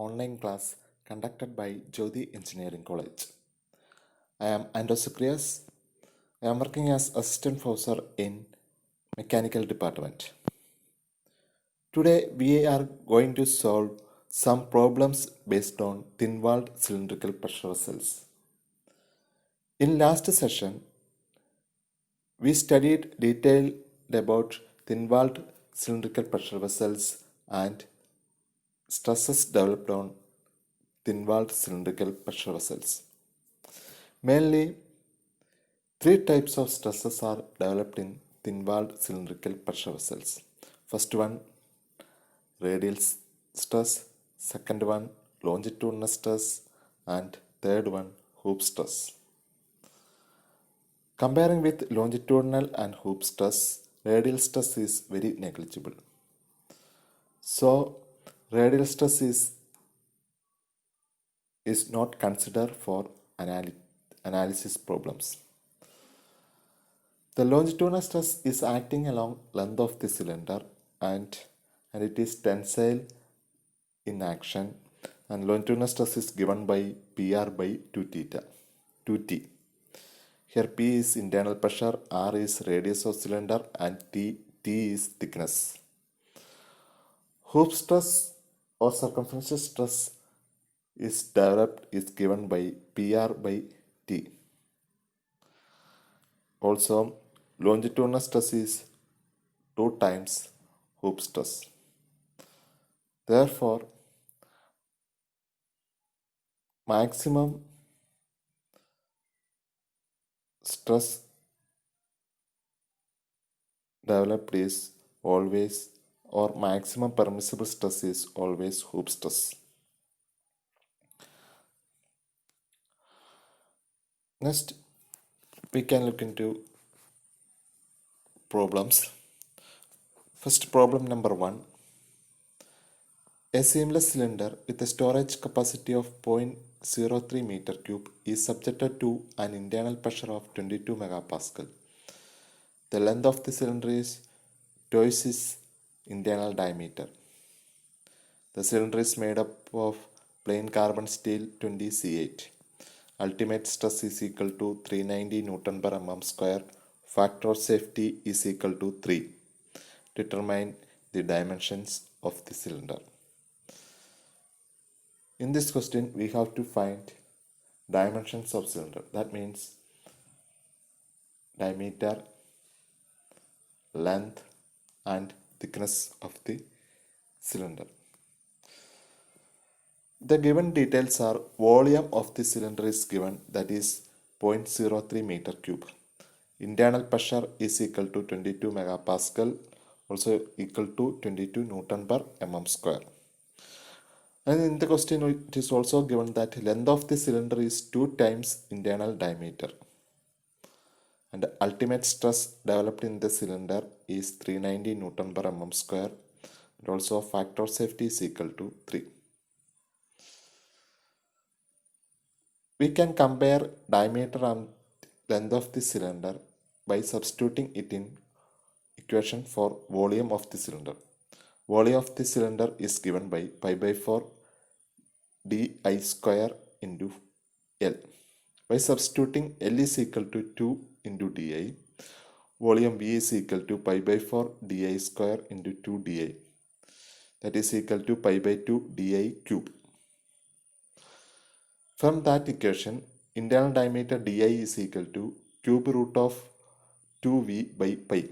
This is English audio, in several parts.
online class conducted by Jyoti Engineering College. I am Andros. I am working as Assistant Professor in Mechanical Department. Today we are going to solve some problems based on thin-walled cylindrical pressure vessels. In last session, we studied detailed about thin-walled cylindrical pressure vessels and stresses developed on thin-walled cylindrical pressure vessels. Mainly, three types of stresses are developed in thin-walled cylindrical pressure vessels. First one, radial stress. Second one, longitudinal stress. And third one, hoop stress. Comparing with longitudinal and hoop stress, radial stress is very negligible. So, radial stress is not considered for analysis problems. The longitudinal stress is acting along length of the cylinder and it is tensile in action, and longitudinal stress is given by PR by 2t. Here P is internal pressure, R is radius of cylinder and T is thickness. Hoop stress or circumferential stress is given by PR by T. Also, longitudinal stress is 2 times hoop stress. Therefore, maximum stress developed is always, or maximum permissible stress is always hoop stress. Next, we can look into problems. First, problem number 1. A seamless cylinder with a storage capacity of 0.03 meter cube is subjected to an internal pressure of 22 megapascal. The length of the cylinder is twice its internal diameter. The cylinder is made up of plain carbon steel 20C8. Ultimate stress is equal to 390 Newton per mm square. Factor of safety is equal to 3. Determine the dimensions of the cylinder. In this question, we have to find dimensions of cylinder. That means diameter, length and thickness of the cylinder. The given details are: volume of the cylinder is given, that is 0.03 meter cube. Internal pressure is equal to 22 megapascal, also equal to 22 Newton per mm square. And in the question it is also given that length of the cylinder is 2 times internal diameter. And the ultimate stress developed in the cylinder is 390 Newton per mm square. And also factor of safety is equal to 3. We can compare diameter and length of the cylinder by substituting it in equation for volume of the cylinder. Volume of the cylinder is given by pi by 4 di square into L. By substituting L is equal to 2 into di, volume V is equal to pi by 4 di square into 2 di. That is equal to pi by 2 di cube. From that equation, internal diameter di is equal to cube root of 2V by pi.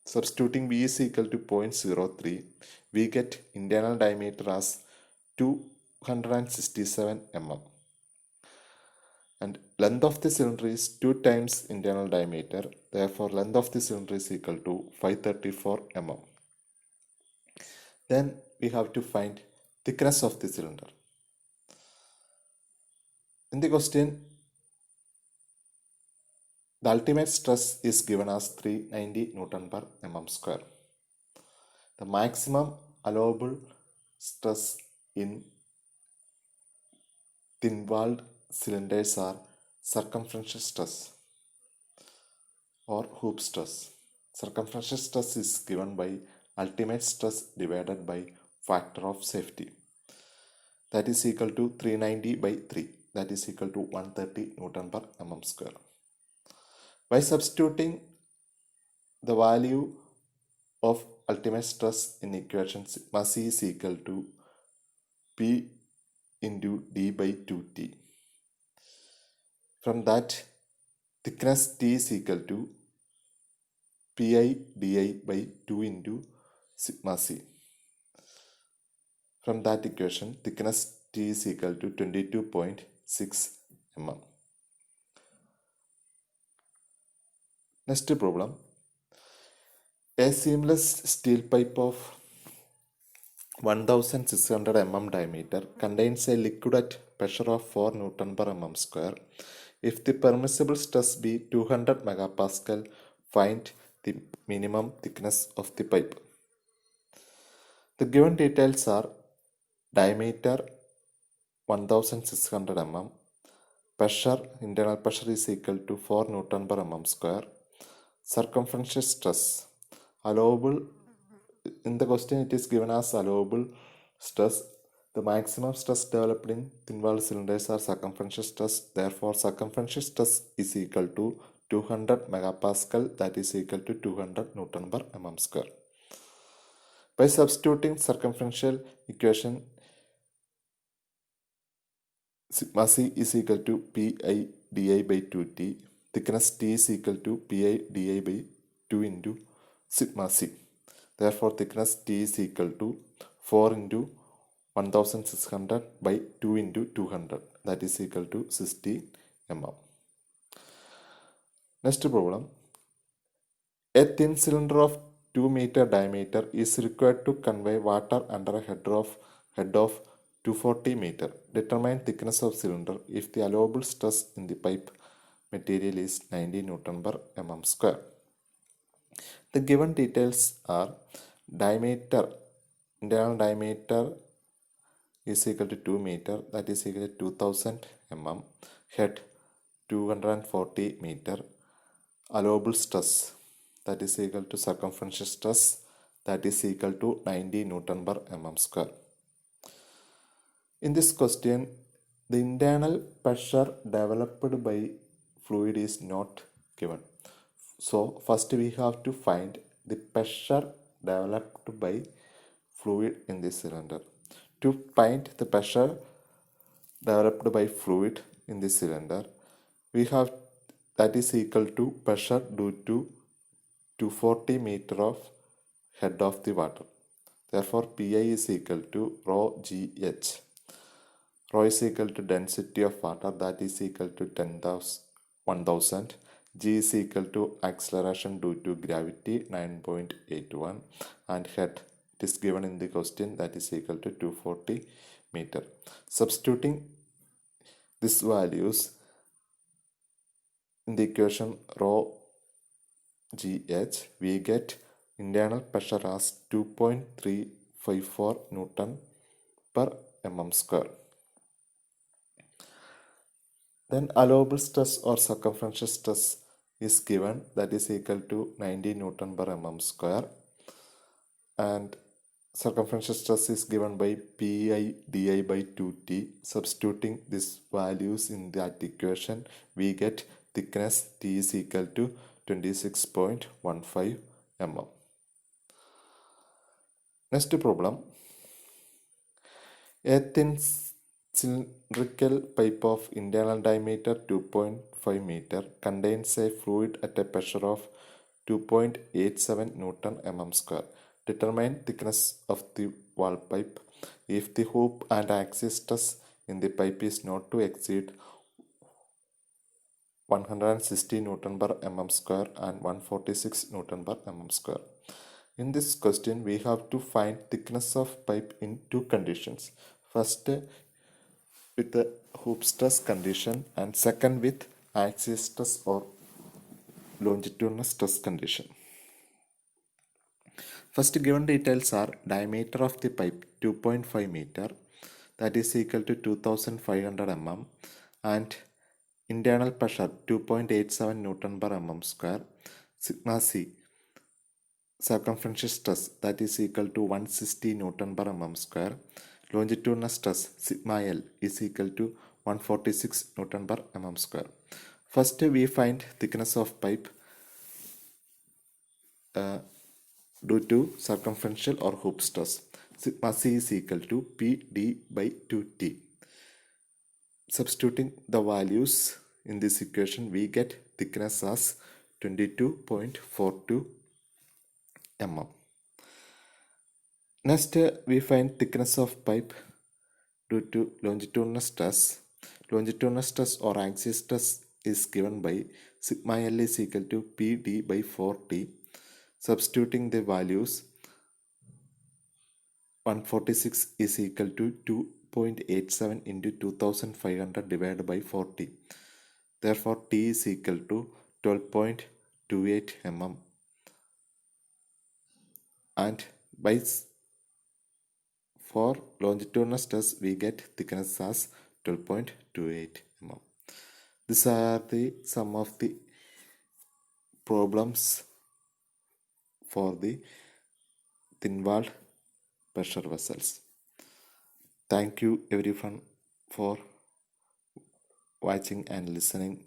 Substituting V is equal to 0.03, we get internal diameter as 267 mm. And length of the cylinder is 2 times internal diameter. Therefore, length of the cylinder is equal to 534 mm. Then we have to find thickness of the cylinder. In the question, the ultimate stress is given as 390 Newton per mm square. The maximum allowable stress in thin-walled cylinders are circumferential stress or hoop stress. Circumferential stress is given by ultimate stress divided by factor of safety. that is equal to 390 by 3, that is equal to 130 Newton per mm square. By substituting the value of ultimate stress in equation sigma c is equal to P into d by 2t. From that, thickness T is equal to Pi di by 2 into sigma c. From that equation, thickness T is equal to 22.6 mm. Next problem. A seamless steel pipe of 1600 mm diameter contains a liquid at pressure of 4 Newton per mm square. If the permissible stress be 200 megapascal, find the minimum thickness of the pipe. The given details are diameter 1600 mm, pressure, internal pressure is equal to 4 Newton per mm square, circumferential stress, allowable, in the question it is given as allowable stress. The maximum stress developed in thin-walled cylinders are circumferential stress. Therefore, circumferential stress is equal to 200 megapascal, that is equal to 200 Newton per mm square. By substituting circumferential equation, sigma c is equal to Pi di by 2t. Thickness T is equal to Pi di by 2 into sigma c. Therefore, thickness T is equal to 4 into 1600 by 2 into 200, that is equal to 60 mm. Next problem. A thin cylinder of 2 meter diameter is required to convey water under a head of 240 meter. Determine thickness of cylinder if the allowable stress in the pipe material is 90 Newton per mm square. The given details are diameter, internal diameter is equal to 2 meter, that is equal to 2000 mm, head 240 meter, allowable stress, that is equal to circumferential stress, that is equal to 90 Newton per mm square. In this question, the internal pressure developed by fluid is not given. So, first we have to find the pressure developed by fluid in this cylinder. To find the pressure developed by fluid in this cylinder, we have that is equal to pressure due to 240 meter of head of the water. Therefore, Pi is equal to rho GH. Rho is equal to density of water, that is equal to 1000. G is equal to acceleration due to gravity 9.81, and head, it is given in the question, that is equal to 240 meter. Substituting these values in the equation rho GH, we get internal pressure as 2.354 Newton per mm square. Then allowable stress or circumferential stress is given, that is equal to 90 Newton per mm square, and circumferential stress is given by Pi di by 2t. Substituting these values in that equation, we get thickness T is equal to 26.15 mm. Next problem. A thin cylindrical pipe of internal diameter 2.5 meter contains a fluid at a pressure of 2.87 Newton mm square. Determine thickness of the wall pipe if the hoop and axis stress in the pipe is not to exceed 160 Newton per mm square and 146 Newton per mm square. In this question, we have to find thickness of pipe in two conditions. First, with the hoop stress condition, and second with axial stress or longitudinal stress condition. First given details are diameter of the pipe 2.5 meter, that is equal to 2500 mm, and internal pressure 2.87 Newton per mm square. Sigma c, circumferential stress, that is equal to 160 Newton per mm square. longitudinal stress sigma L is equal to 146 Newton per mm square. First we find thickness of pipe due to circumferential or hoop stress. Sigma C is equal to PD by 2T. Substituting the values in this equation, we get thickness as 22.42 mm. Next, we find thickness of pipe due to longitudinal stress. Longitudinal stress or axial stress is given by sigma L is equal to PD by 4T. Substituting the values, 146 is equal to 2.87 into 2500 divided by 40. Therefore, T is equal to 12.28 mm. And for longitudinal stress, we get thickness as 12.28 mm. These are some of the problems for the thin-walled pressure vessels. Thank you everyone for watching and listening